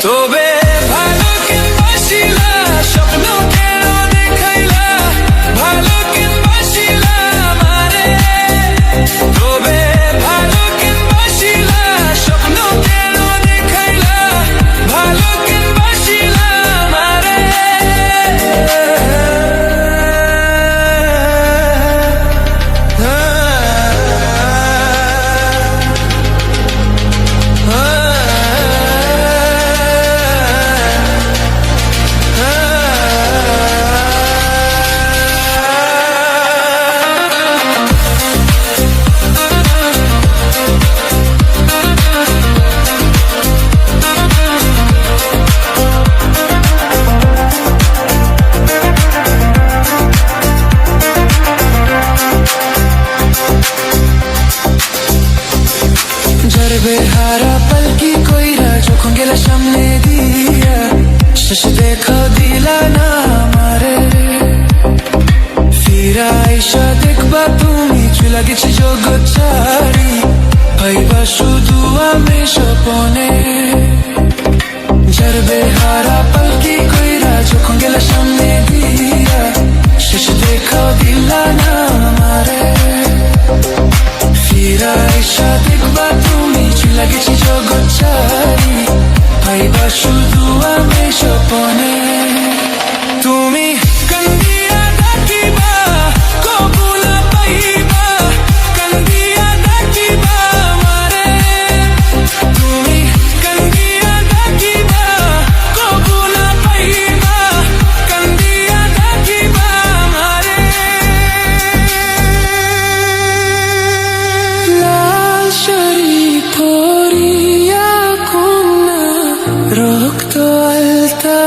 তবে ভালো কেনবাসিলা স্বপ্ন কেন দেখাইলা ভালো কেনবাসিলা আমারে তবে ভালো কেনবাসিলা স্বপ্ন কেন দেখাইলা ভালো কেনবাসিলা আমারে বেহারা পালকি কইরা যখন গেলা সামনে দিয়া শেষ দেখা দিলা না আমারে ফিরা আইসা দেখবা তুমি চুলা গেছি জগৎ ছাড়ি পাইবা শুধু আমি স্বপনে যার বেহারা পালকি কইরা যখন গেলা সামনে দিয়া শেষ দেখা দিলা না আমারে ফিরা আইসা দেখবা তুমি চুলা গেছি জগৎ ছাড়ি পাইবা শুধু আমি স্বপনে তুমি কান্দিয়া ডাকিবা কবু না পাইবা কান্দিয়া ডাকিবা আমারে তুমি কান্দিয়া ডাকিবা কবু না পাইবা কান্দিয়া ডাকিবা আমারে লাল শাড়ি পরিয়া কন্যা রক্ত আলতা